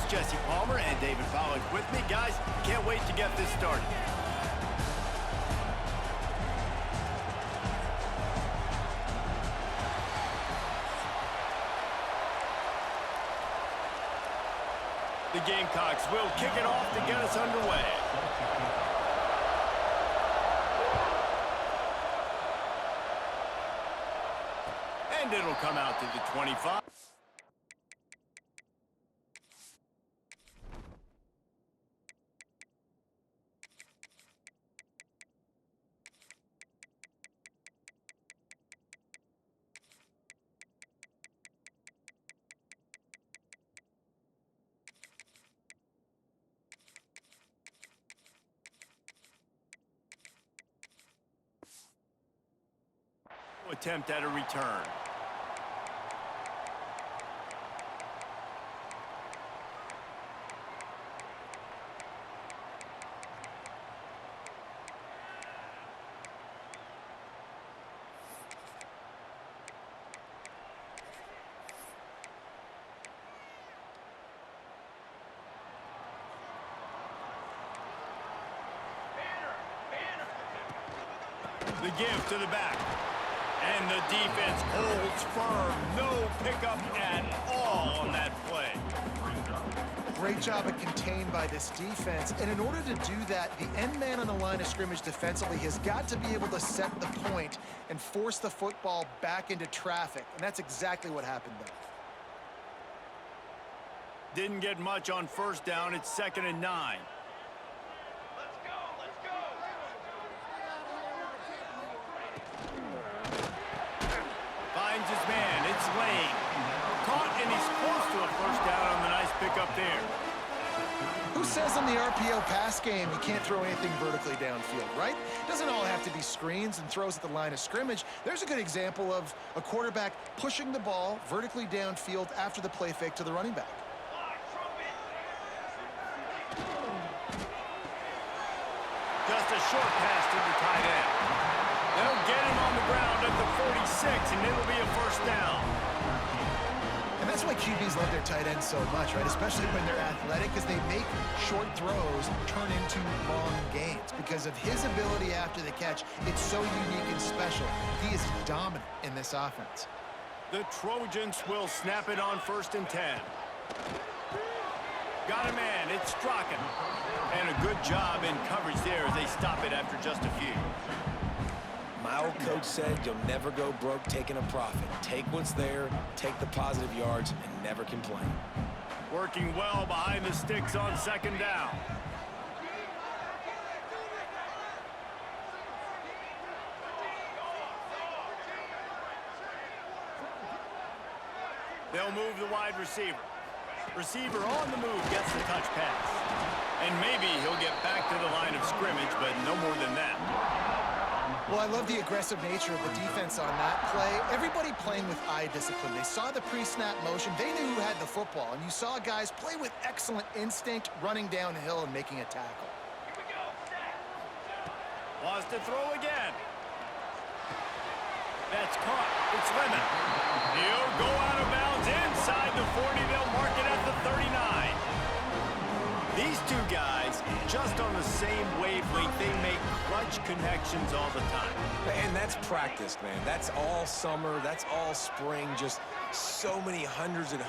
Jesse Palmer and David Pollack with me. Guys, can't wait to get this started. The Gamecocks will kick it off to get us underway. And it'll come out to the 25. Attempt at a return. The give to the back. And the defense holds firm. No pickup at all on that play. Great job of contained by this defense. And in order to do that, the end man on the line of scrimmage defensively has got to be able to set the point and force the football back into traffic. And that's exactly what happened there. Didn't get much on first down. It's 2nd and 9. Finds his man. It's Lane. Caught, and he's close to a first down on the nice pickup there. Who says in the RPO pass game you can't throw anything vertically downfield, right? Doesn't all have to be screens and throws at the line of scrimmage. There's a good example of a quarterback pushing the ball vertically downfield after the play fake to the running back. Just a short pass to the tight end. They'll get him on the ground at the 46, and it'll be a first down. And that's why QBs love their tight ends so much, right? Especially when they're athletic, because they make short throws turn into long gains. Because of his ability after the catch, it's so unique and special. He is dominant in this offense. The Trojans will snap it on 1st and 10. Got a man. It's Strachan. And a good job in coverage there as they stop it after just a few. My old coach said you'll never go broke taking a profit. Take what's there, take the positive yards, and never complain. Working well behind the sticks on 2nd down. They'll move the wide receiver. Receiver on the move gets the touch pass. And maybe he'll get back to the line of scrimmage, but no more than that. Well, I love the aggressive nature of the defense on that play. Everybody playing with eye discipline. They saw the pre-snap motion. They knew who had the football. And you saw guys play with excellent instinct, running downhill and making a tackle. Wants to throw again. That's caught. It's Lemon. He'll go out of bounds inside the 40. They'll mark it at the 39. These two guys, just on the same wavelength, they make clutch connections all the time. And that's practice, man. That's all summer. That's all spring. Just so many hundreds and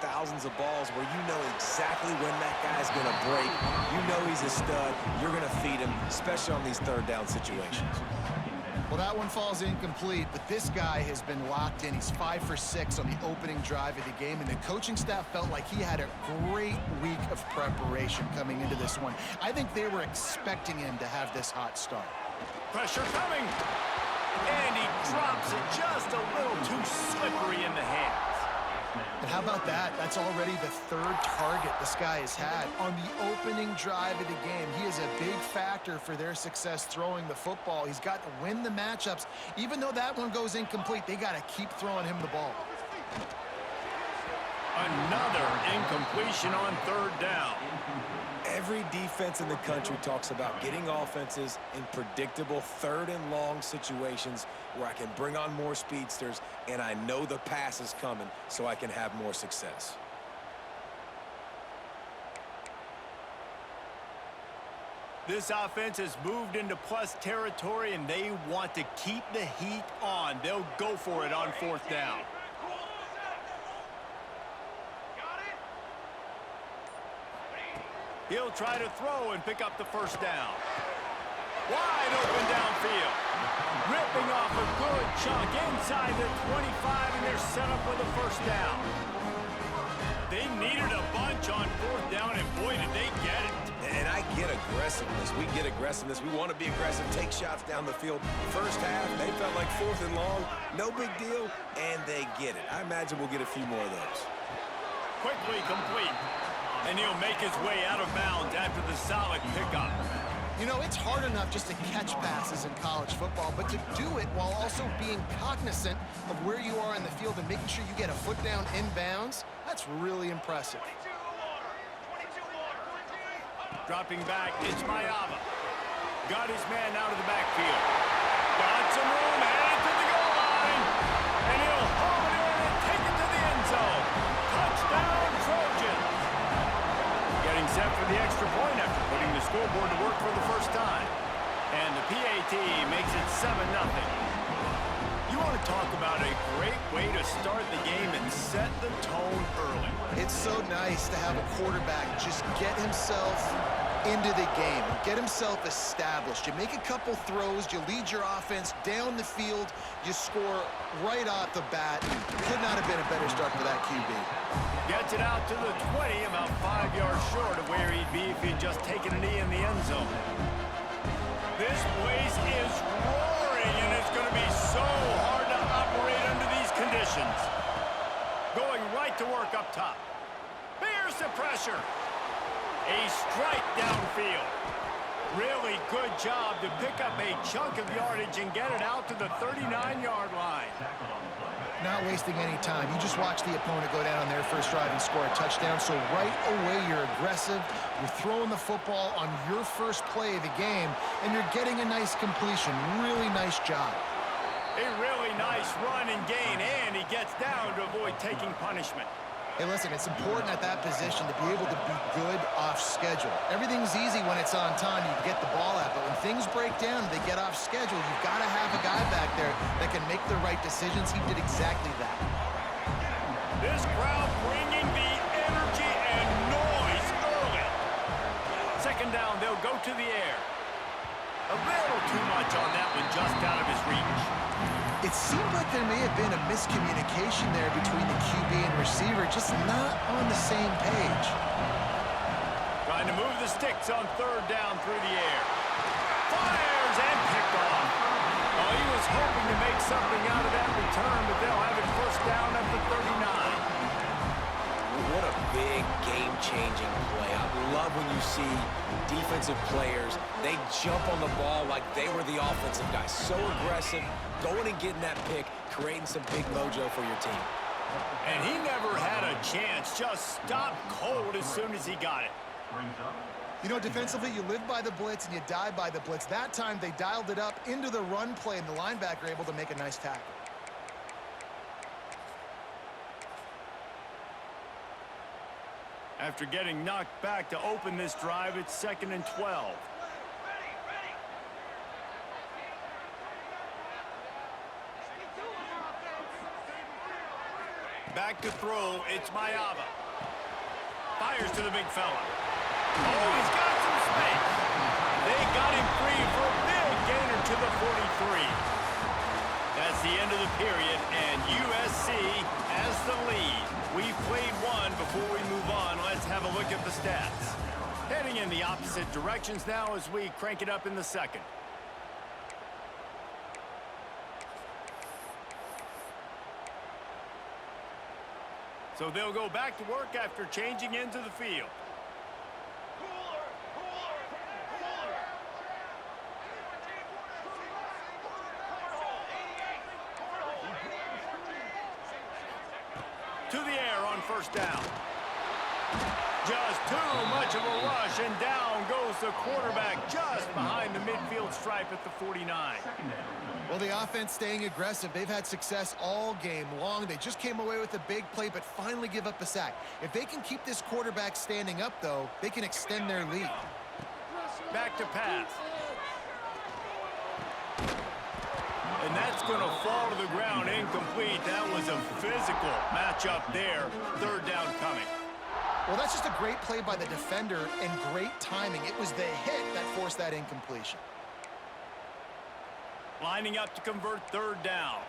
thousands of balls where you know exactly when that guy's going to break. You know he's a stud. You're going to feed him, especially on these 3rd down situations. Well, that one falls incomplete, but this guy has been locked in. He's 5 for 6 on the opening drive of the game, and the coaching staff felt like he had a great week of preparation coming into this one. I think they were expecting him to have this hot start. Pressure coming, and he drops it just a little too slippery in the hands. And how about that? That's already the 3rd target this guy has had on the opening drive of the game. He is a big factor for their success throwing the football. He's got to win the matchups. Even though that one goes incomplete, they got to keep throwing him the ball. Another incompletion on 3rd down. Every defense in the country talks about getting offenses in predictable 3rd and long situations where I can bring on more speedsters and I know the pass is coming so I can have more success. This offense has moved into plus territory, and they want to keep the heat on. They'll go for it on fourth down. He'll try to throw and pick up the first down. Wide open downfield. Ripping off a good chunk inside the 25, and they're set up with a first down. They needed a bunch on fourth down, and boy, did they get it. And I get aggressiveness. We get aggressiveness. We want to be aggressive, take shots down the field. First half, they felt like fourth and long. No big deal, and they get it. I imagine we'll get a few more of those. Quickly complete. And he'll make his way out of bounds after the solid pickup. You know, it's hard enough just to catch passes in college football, but to do it while also being cognizant of where you are in the field and making sure you get a foot down inbounds, that's really impressive. Dropping back, it's Mayava. Got his man out of the backfield. Got some room, headed to the goal line. And he'll haul it in and take it to the end zone. Touchdown, Trojans. Getting set for the extra point after putting the scoreboard to work for the first time. And the PAT makes it 7-0. You want to talk about a great way to start the game and set the tone early. It's so nice to have a quarterback just get himself into the game, get himself established. You make a couple throws, you lead your offense down the field, you score right off the bat. Could not have been a better start for that QB. Gets it out to the 20, about 5 yards short of where he'd be if he'd just taken a knee in the end zone. This place is roaring, and it's going to be so hard to operate under these conditions. Going right to work up top. Here's the pressure. A strike downfield. Really good job to pick up a chunk of yardage and get it out to the 39-yard line. Not wasting any time. You just watch the opponent go down on their first drive and score a touchdown. So right away, you're aggressive. You're throwing the football on your first play of the game, and you're getting a nice completion. Really nice job. A really nice run and gain, and he gets down to avoid taking punishment. Hey, listen, it's important at that position to be able to be good off schedule. Everything's easy when it's on time. You can get the ball out, but when things break down, they get off schedule. You've got to have a guy back there that can make the right decisions. He did exactly that. This crowd bringing the energy and noise early. Second down, they'll go to the air. A little too much on that one, just out of his reach. It seemed like there may have been a miscommunication there between the QB and receiver, just not on the same page. Trying to move the sticks on third down through the air. Fires and picked off. Oh, he was hoping to make something out of that return, but they'll have it first down at the 39. What a big game-changing play. I love when you see defensive players, they jump on the ball like they were the offensive guys. So aggressive, going and getting that pick, creating some big mojo for your team. And he never had a chance, just stopped cold as soon as he got it. You know, defensively, you live by the blitz and you die by the blitz. That time, they dialed it up into the run play, and the linebacker able to make a nice tackle. After getting knocked back to open this drive, it's 2nd and 12. Back to throw, it's Mayava. Fires to the big fella. Oh, he's got some space. They got him free for a big gainer to the 43. That's the end of the period, and USC has the lead. We've played one. Before we move on, let's have a look at the stats. Heading in the opposite directions now as we crank it up in the second. So they'll go back to work after changing into the field. To the air on first down. Just too much of a rush, and down goes the quarterback just behind the midfield stripe at the 49. Well, the offense staying aggressive. They've had success all game long. They just came away with a big play, but finally give up a sack. If they can keep this quarterback standing up, though, they can extend their lead. Back to pass. And that's going to fall to the ground incomplete. That was a physical matchup there. Third down coming. Well, that's just a great play by the defender and great timing. It was the hit that forced that incompletion. Lining up to convert third down.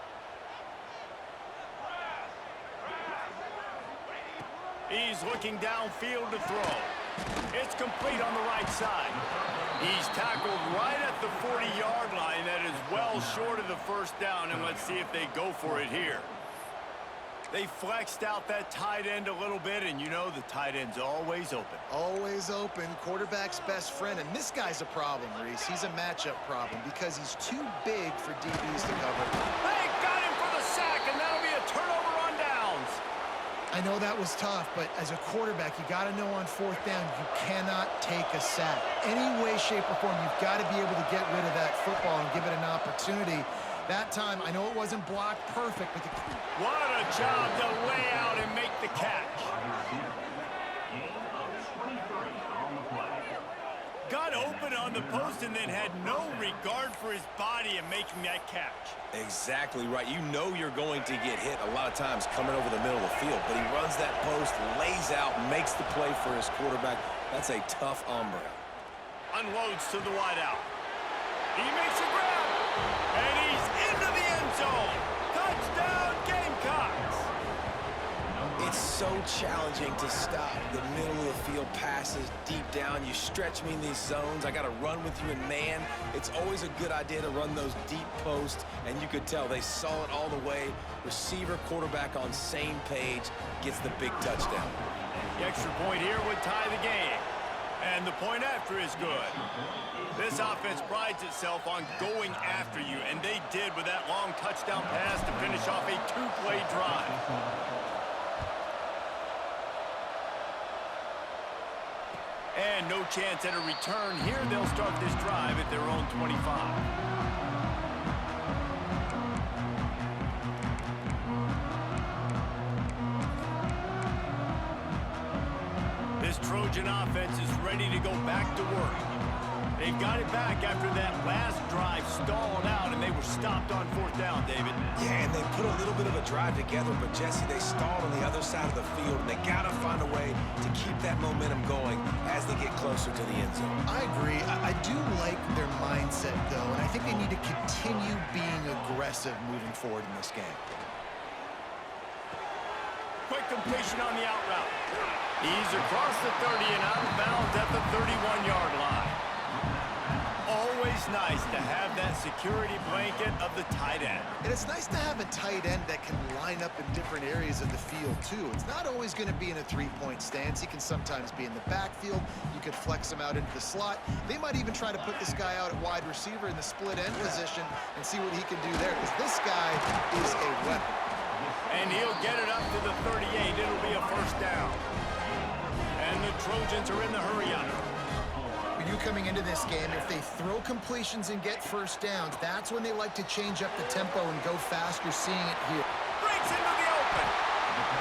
He's looking downfield to throw. It's complete on the right side. He's tackled right at the 40-yard line. That is well short of the first down, and let's see if they go for it here. They flexed out that tight end a little bit, and you know the tight end's always open. Always open, quarterback's best friend, and this guy's a problem, Reese. He's a matchup problem because he's too big for DBs to cover. They got him for the sack, and that'll be a turnover on downs. I know that was tough, but as a quarterback, you got to know on fourth down, you cannot take a sack. Any way, shape, or form, you've got to be able to get rid of that football and give it an opportunity. That time, I know it wasn't blocked perfect, but what a job to lay out and make the catch. Got open on the post and then had no regard for his body in making that catch. Exactly right. You know you're going to get hit a lot of times coming over the middle of the field, but he runs that post, lays out, makes the play for his quarterback. That's a tough hombre. Unloads to the wideout. He makes a grab, and he's into the end zone. Touchdown, Gamecocks. It's so challenging to stop the middle of the field passes deep down. You stretch me in these zones. I got to run with you in man. It's always a good idea to run those deep posts, and you could tell they saw it all the way. Receiver, quarterback on same page, gets the big touchdown. The extra point here would tie the game, and the point after is good. This offense prides itself on going after you, and they did with that long touchdown pass to finish off a two-play drive. And no chance at a return here. They'll start this drive at their own 25. This Trojan offense is ready to go back to work. They've got it back after that last drive stalled out, and they were stopped on fourth down, David. Yeah, and they put a little bit of a drive together, but, Jesse, they stalled on the other side of the field, and they got to find a way to keep that momentum going as they get closer to the end zone. I agree. I do like their mindset, though, and I think they need to continue being aggressive moving forward in this game. Quick completion on the out route. He's across the 30 and out of bounds at the 31-yard line. Always nice to have that security blanket of the tight end. And it's nice to have a tight end that can line up in different areas of the field, too. It's not always going to be in a three-point stance. He can sometimes be in the backfield. You could flex him out into the slot. They might even try to put this guy out at wide receiver in the split end position and see what he can do there, because this guy is a weapon. And he'll get it up to the 38. It'll be a first down. And the Trojans are in the hurry-up. For you coming into this game, if they throw completions and get first downs, that's when they like to change up the tempo and go fast. You're seeing it here. Breaks into the open.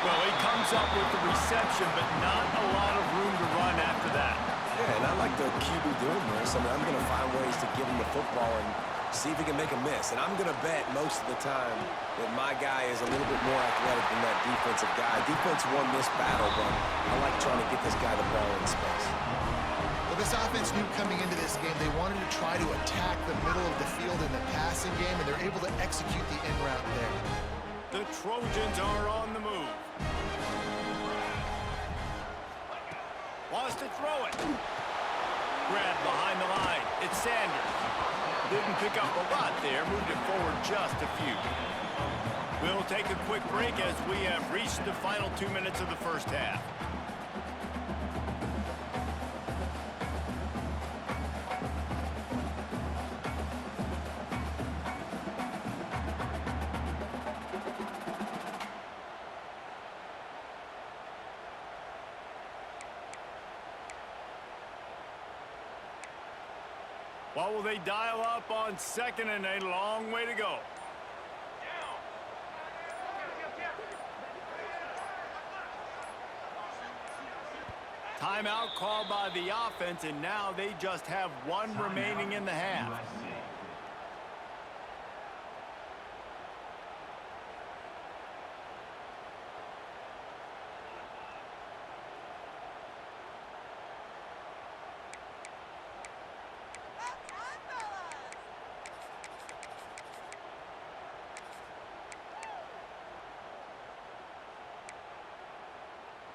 Well, he comes up with the reception, but not a lot of room to run after that. Yeah, and I like the QB doing this. I mean, I'm going to find ways to give him the football and see if he can make a miss. And I'm going to bet most of the time that my guy is a little bit more athletic than that defensive guy. Defense won this battle, but I like trying to get this guy the ball in space. Well, this offense knew coming into this game they wanted to try to attack the middle of the field in the passing game, and they're able to execute the in route there. The Trojans are on the move. Wants to throw it. Grabbed behind the line. It's Sanders. Didn't pick up a lot there. Moved it forward just a few. We'll take a quick break as we have reached the final 2 minutes of the first half. What will they dial up on second and a long way to go? Timeout called by the offense, and now they just have one remaining in the half.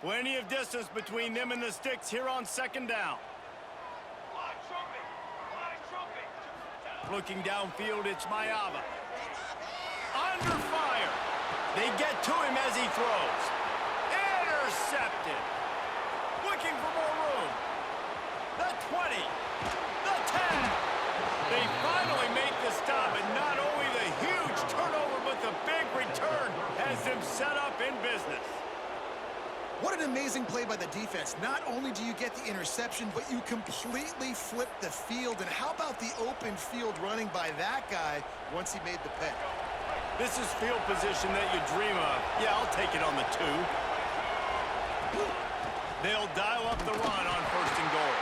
Plenty of distance between them and the sticks here on second down. Looking downfield, it's Mayava. Under fire. They get to him as he throws. Intercepted. Looking for more room. The 20. The 10. They finally make the stop, and not only the huge turnover, but the big return has them set up in business. What an amazing play by the defense. Not only do you get the interception, but you completely flip the field. And how about the open field running by that guy once he made the pick? This is field position that you dream of. Yeah, I'll take it on the 2. They'll dial up the run on 1st and goal.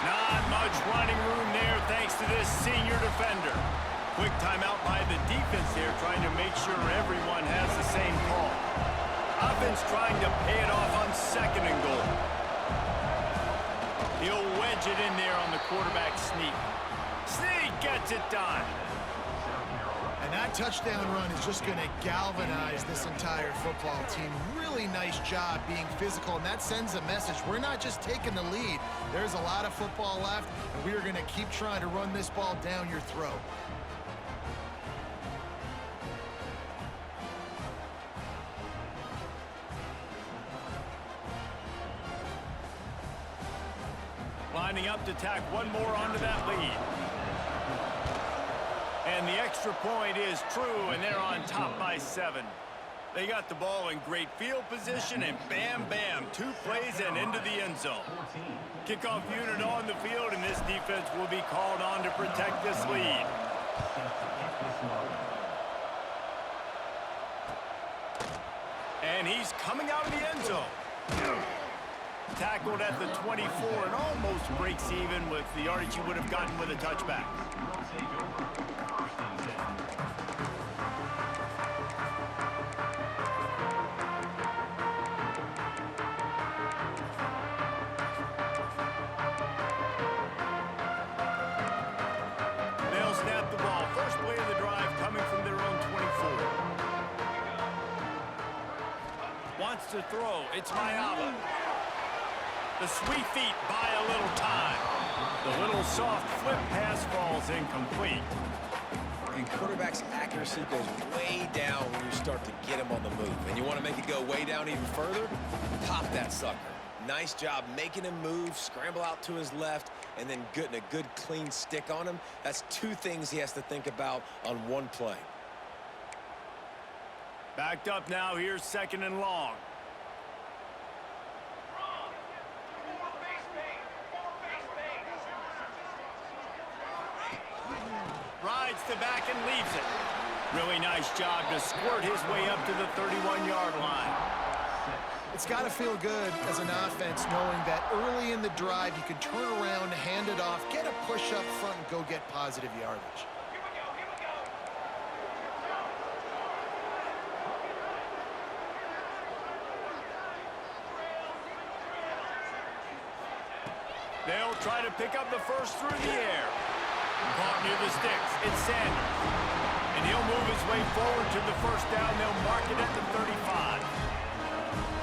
Not much running room there thanks to this senior defender. Quick timeout by the defense there, trying to make sure everyone has the same call. Offense trying to pay it off on 2nd and goal. He'll wedge it in there on the quarterback sneak. Sneak gets it done. And that touchdown run is just going to galvanize this entire football team. Really nice job being physical, and that sends a message. We're not just taking the lead. There's a lot of football left, and we are going to keep trying to run this ball down your throat. Lining up to tack one more onto that lead. And the extra point is true, and they're on top by 7. They got the ball in great field position, and bam, bam, 2 plays and into the end zone. Kickoff unit on the field, and this defense will be called on to protect this lead. And he's coming out of the end zone. Tackled at the 24 and almost breaks even with the yardage he would have gotten with a touchback. They'll snap the ball. First play of the drive coming from their own 24. Wants to throw. It's Mayava. The sweet feet buy a little time. The little soft flip pass falls incomplete. And quarterback's accuracy goes way down when you start to get him on the move. And you want to make it go way down even further? Pop that sucker. Nice job making him move, scramble out to his left, and then getting a good clean stick on him. That's 2 things he has to think about on one play. Backed up now, here's 2nd and long. Rides the back and leaves it. Really nice job to squirt his way up to the 31-yard line. It's got to feel good as an offense knowing that early in the drive you can turn around, hand it off, get a push up front, and go get positive yardage. They'll try to pick up the first through the air. Caught near the sticks. It's Sanders. And he'll move his way forward to the first down. They'll mark it at the 35.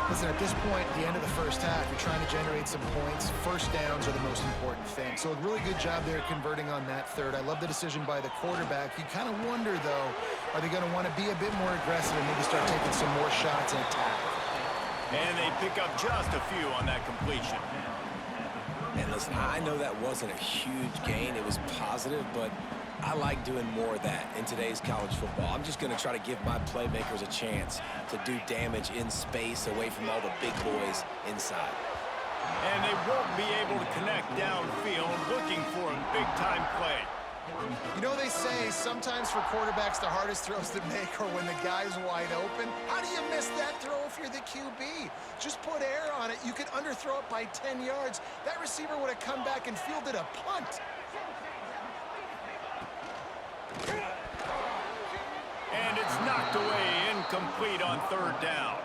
Listen, at this point, at the end of the first half, you're trying to generate some points. First downs are the most important thing. So a really good job there converting on that third. I love the decision by the quarterback. You kind of wonder, though, are they going to want to be a bit more aggressive and maybe start taking some more shots and attack? And they pick up just a few on that completion. And listen, I know that wasn't a huge gain. It was positive, but I like doing more of that in today's college football. I'm just going to try to give my playmakers a chance to do damage in space away from all the big boys inside. And they won't be able to connect downfield, looking for a big-time play. You know, they say sometimes for quarterbacks the hardest throws to make are when the guy's wide open. How do you miss that throw if you're the QB? Just put air on it. You could underthrow it by 10 yards. That receiver would have come back and fielded a punt. And it's knocked away, incomplete on third down.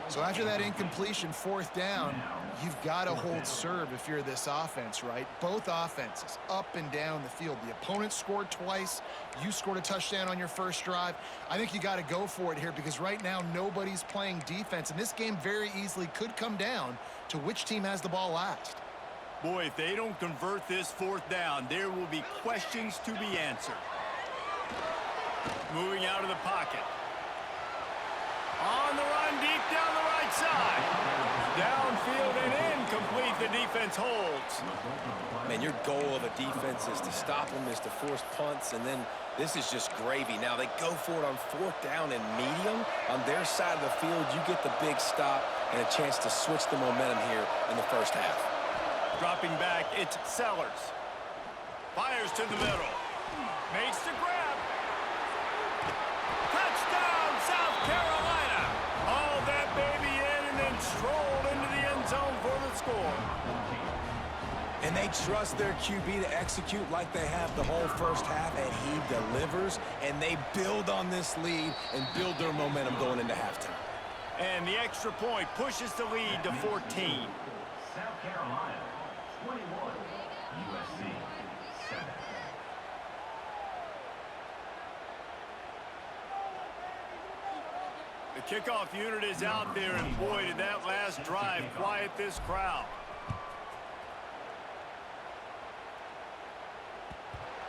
So after that incompletion, fourth down, you've got to hold serve if you're this offense, right? Both offenses up and down the field. The opponent scored twice. You scored a touchdown on your first drive. I think you got to go for it here because right now nobody's playing defense, and this game very easily could come down to which team has the ball last. Boy, if they don't convert this fourth down, there will be questions to be answered. Moving out of the pocket. On the run, deep down the right side. Downfield and incomplete. The defense holds. Man, your goal of a defense is to stop them, is to force punts, and then this is just gravy. Now they go for it on fourth down and medium. On their side of the field, you get the big stop and a chance to switch the momentum here in the first half. Dropping back, it's Sellers. Fires to the middle. Makes the grab. Touchdown, South Carolina. All that baby in and then strolled into the end zone for the score. And they trust their QB to execute like they have the whole first half, and he delivers, and they build on this lead and build their momentum going into halftime. And the extra point pushes the lead to 14. South Carolina, 21, USC, 7. The kickoff unit is out there, and boy, did that last drive quiet this crowd.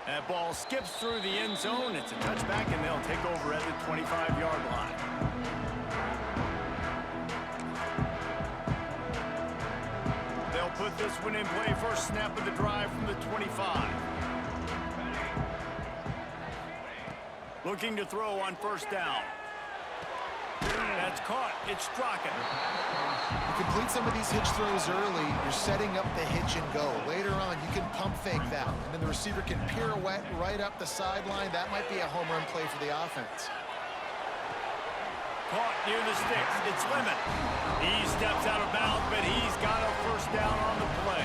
That ball skips through the end zone. It's a touchback, and they'll take over at the 25-yard line. They'll put this one in play. First snap of the drive from the 25. Looking to throw on first down. That's caught. It's Strachan. You complete some of these hitch throws early, you're setting up the hitch and go. Later on, you can pump fake that, and then the receiver can pirouette right up the sideline. That might be a home run play for the offense. Caught near the sticks. It's Lemon. He steps out of bounds, but he's got a first down on the play.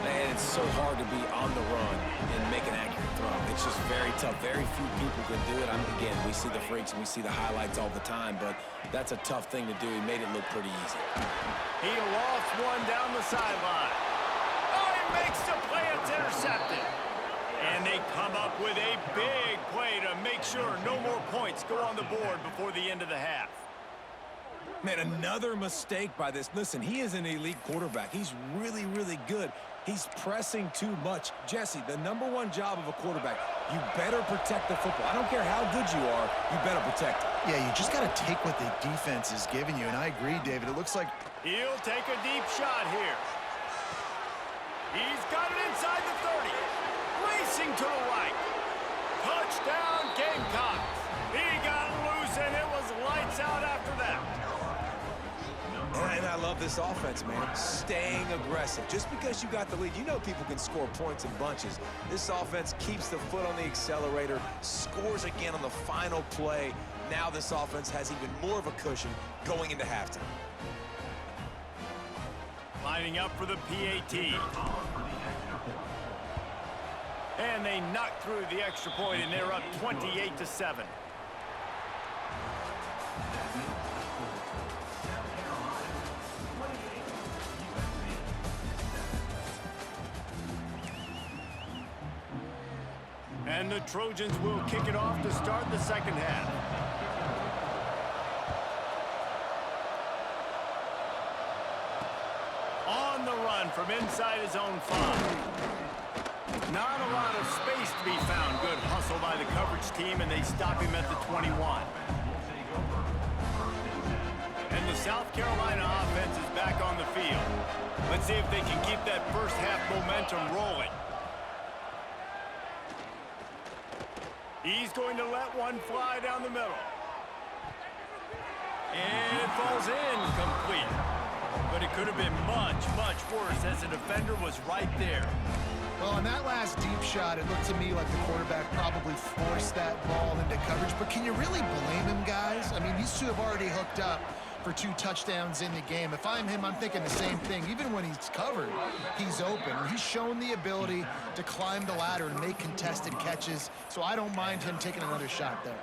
Man, it's so hard to be on the run and make an accurate throw. It's just very tough. Very few people can do it. Again, we see the freaks and we see the highlights all the time, but that's a tough thing to do. He made it look pretty easy. He lost one down the sideline. Oh, he makes the play. It's intercepted. And they come up with a big play to make sure no more points go on the board before the end of the half. Man, another mistake by this. Listen, he is an elite quarterback. He's really, really good. He's pressing too much. Jesse, the #1 job of a quarterback, you better protect the football. I don't care how good you are, you better protect it. Yeah, you just got to take what the defense is giving you, and I agree, David. It looks like He'll take a deep shot here. He's got it inside the 30. Racing to the right. Touchdown, Gamecocks. He got loose, and it was lights out after that. And I love this offense, man. Staying aggressive. Just because you got the lead, you know people can score points in bunches. This offense keeps the foot on the accelerator, scores again on the final play. Now this offense has even more of a cushion going into halftime. Lining up for the PAT. And they knock through the extra point, and they're up 28-7. And the Trojans will kick it off to start the second half. On the run from inside his own 5. Not a lot of space to be found. Good hustle by the coverage team, and they stop him at the 21. And the South Carolina offense is back on the field. Let's see if they can keep that first half momentum rolling. He's going to let one fly down the middle. And it falls incomplete. But it could have been much, much worse as the defender was right there. Well, on that last deep shot, it looked to me like the quarterback probably forced that ball into coverage. But can you really blame him, guys? I mean, these two have already hooked up for 2 touchdowns in the game. If I'm him, I'm thinking the same thing. Even when he's covered, he's open. And he's shown the ability to climb the ladder and make contested catches. So I don't mind him taking another shot there.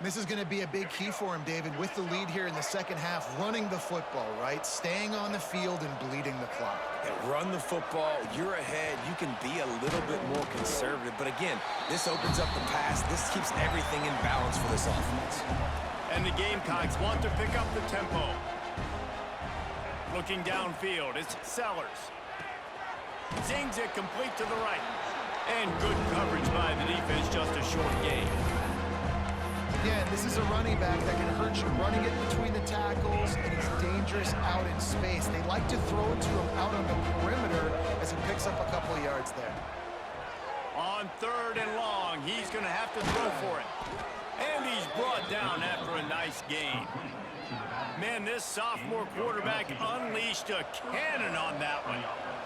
This is going to be a big key for him, David, with the lead here in the second half, running the football, right? Staying on the field and bleeding the clock. Yeah, run the football, you're ahead, you can be a little bit more conservative. But again, this opens up the pass. This keeps everything in balance for this offense. And the Gamecocks want to pick up the tempo. Looking downfield, it's Sellers. Zings it complete to the right. And good coverage by the defense, just a short gain. Again, this is a running back that can hurt you running it between the tackles, and he's dangerous out in space. They like to throw it to him out on the perimeter as he picks up a couple of yards there. On 3rd and long, he's going to have to throw for it. And he's brought down after a nice gain. Man, this sophomore quarterback unleashed a cannon on that one.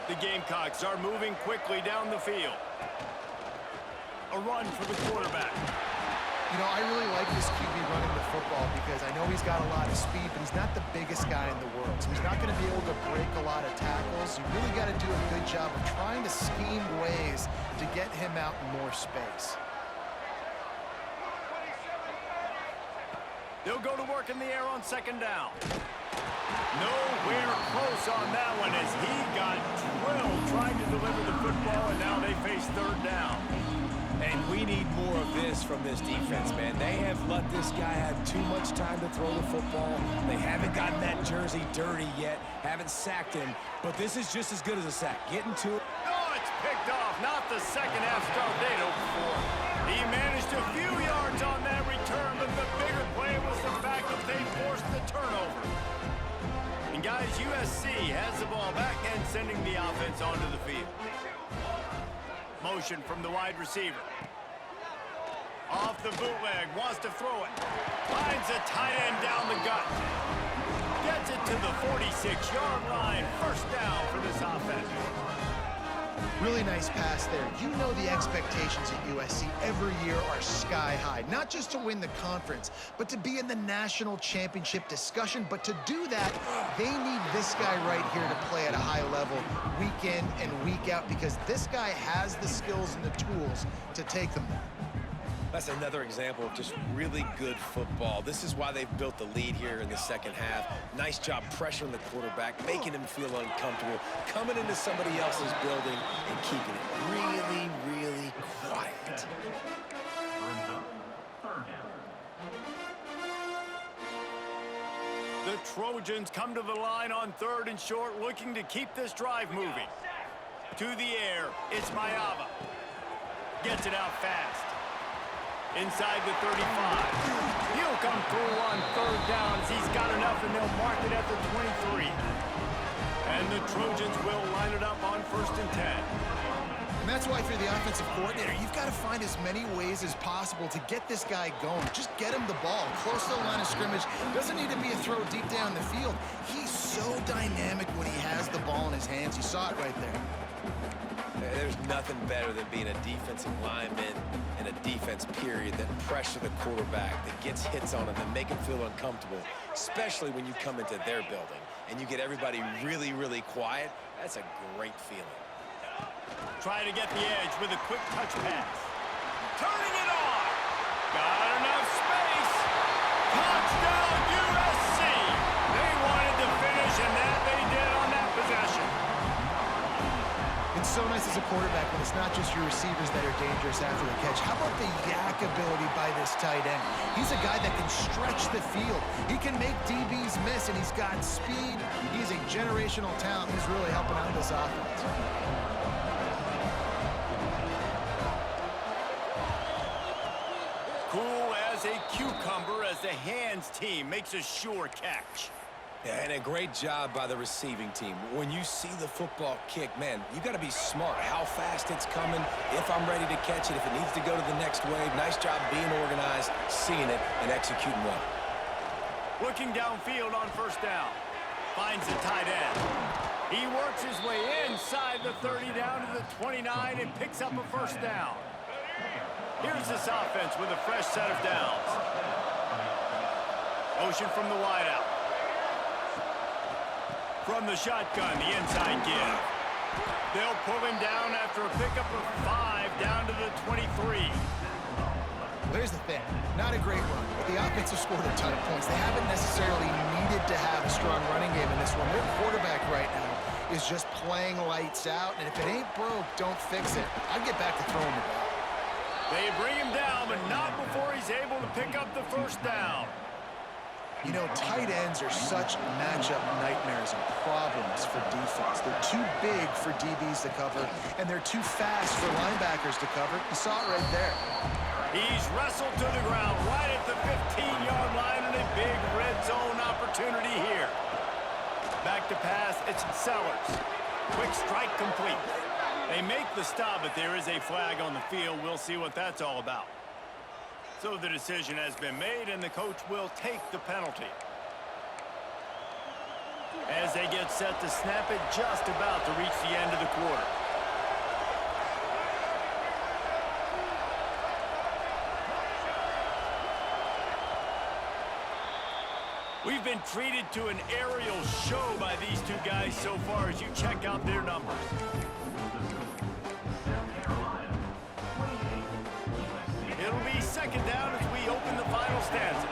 The Gamecocks are moving quickly down the field. A run for the quarterback. You know, I really like this QB running the football because I know he's got a lot of speed, but he's not the biggest guy in the world. So he's not going to be able to break a lot of tackles. You really got to do a good job of trying to scheme ways to get him out in more space. They'll go to work in the air on 2nd down. Nowhere close on that one as he got drilled trying to deliver the football, and now they face 3rd down. And we need more of this from this defense, man. They have let this guy have too much time to throw the football. They haven't gotten that jersey dirty yet, haven't sacked him, but this is just as good as a sack. Getting to it. Oh, it's picked off. Not the second half start they'd hoped for. He managed a few yards on that return, but the bigger play was the fact that they forced the turnover. And guys, USC has the ball back and sending the offense onto the field. Motion from the wide receiver. Off the bootleg, wants to throw it. Finds a tight end down the gut. Gets it to the 46-yard line. 1st down for this offense. Really nice pass there. You know the expectations at USC every year are sky high. Not just to win the conference, but to be in the national championship discussion. But to do that, they need this guy right here to play at a high level week in and week out because this guy has the skills and the tools to take them there. That's another example of just really good football. This is why they've built the lead here in the second half. Nice job pressuring the quarterback, making him feel uncomfortable, coming into somebody else's building and keeping it really, really quiet. The Trojans come to the line on 3rd and short, looking to keep this drive moving. To the air, it's Mayava. Gets it out fast. Inside the 35. He'll come through on 3rd down as he's got enough, and they'll mark it at the 23. And the Trojans will line it up on 1st and 10. And that's why if you're the offensive coordinator, you've got to find as many ways as possible to get this guy going. Just get him the ball close to the line of scrimmage. Doesn't need to be a throw deep down the field. He's so dynamic when he has the ball in his hands. You saw it right there. There's nothing better than being a defensive lineman in a defense period that pressure the quarterback, that gets hits on him, and make him feel uncomfortable, especially when you come into their building and you get everybody really, really quiet. That's a great feeling. Try to get the edge with a quick touch pass. Turning it on. Got enough space. Touchdown, USC. They wanted to finish, and that they did on that possession. It's so nice as a quarterback when it's not just your receivers that are dangerous after the catch. How about the yak ability by this tight end? He's a guy that can stretch the field. He can make DBs miss, and he's got speed. He's a generational talent who's really helping out this offense. Cool as a cucumber as the hands team makes a sure catch. Yeah, and a great job by the receiving team. When you see the football kick, man, you got to be smart. How fast it's coming, if I'm ready to catch it, if it needs to go to the next wave. Nice job being organized, seeing it, and executing well. Looking downfield on 1st down. finds the tight end. He works his way inside the 30 down to the 29 and picks up a first down. Here's this offense with a fresh set of downs. Motion from the wideout. From the shotgun, the inside give. They'll pull him down after a pickup of 5 down to the 23. Here's the thing, not a great run, but the offense has scored a ton of points. They haven't necessarily needed to have a strong running game in this one. Their quarterback right now is just playing lights out, and if it ain't broke, don't fix it. I'd get back to throwing the ball. They bring him down, but not before he's able to pick up the first down. You know, tight ends are such matchup nightmares and problems for defense. They're too big for DBs to cover, and they're too fast for linebackers to cover. You saw it right there. He's wrestled to the ground right at the 15-yard line, and a big red zone opportunity here. Back to pass, it's Sellers. Quick strike complete. They make the stop, but there is a flag on the field. We'll see what that's all about. So the decision has been made, and the coach will take the penalty. As they get set to snap it, just about to reach the end of the quarter. We've been treated to an aerial show by these two guys so far as you check out their numbers. It'll be second down as we open the final stanza.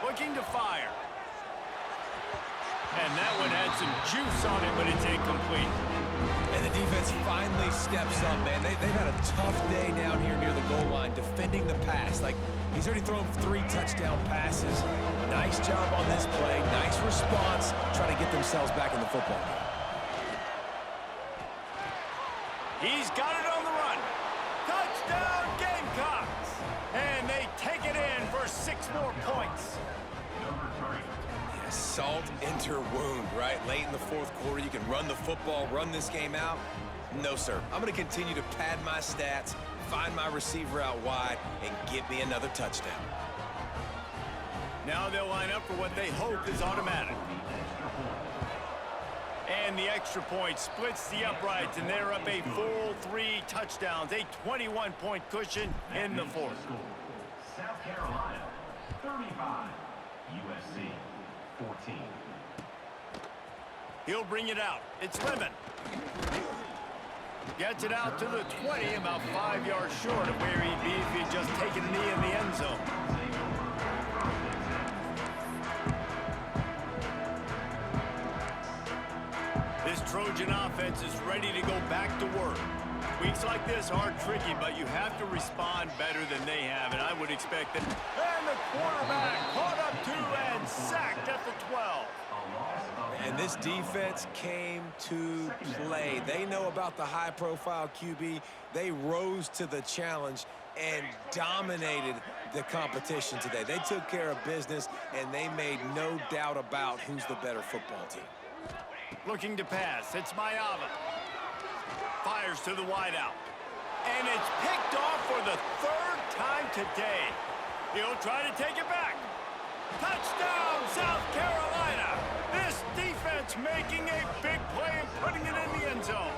Looking to fire. And that one had some juice on it, but it's incomplete. And the defense finally steps up, man. They've had a tough day down here near the goal line defending the pass. Like, he's already thrown 3 touchdown passes. Nice job on this play. Nice response, trying to get themselves back in the football game. He's got it on the run. Touchdown, Gamecocks. And they take it in for 6 more points. Yeah, salt enter wound, right? Late in the 4th quarter, you can run the football, run this game out. No, sir. I'm going to continue to pad my stats, find my receiver out wide, and get me another touchdown. Now they'll line up for what they hope is automatic. And the extra point splits the uprights, and they're up a full 3 touchdowns, a 21-point cushion in the 4th. South Carolina, 35. USC, 14. He'll bring it out. It's Lemon. Gets it out to the 20, about 5 yards short of where he'd be if he'd just taken a knee in the end zone. This Trojan offense is ready to go back to work. Weeks like this are tricky, but you have to respond better than they have, and I would expect that. And the quarterback caught up to and sacked at the 12. And this defense came to play. They know about the high-profile QB. They rose to the challenge and dominated the competition today. They took care of business, and they made no doubt about who's the better football team. Looking to pass, it's Mayava. Fires to the wideout. And it's picked off for the 3rd time today. He'll try to take it back. Touchdown, South Carolina! This defense making a big play and putting it in the end zone.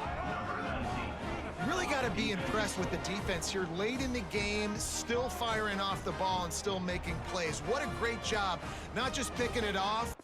You really got to be impressed with the defense here late in the game, still firing off the ball and still making plays. What a great job, not just picking it off.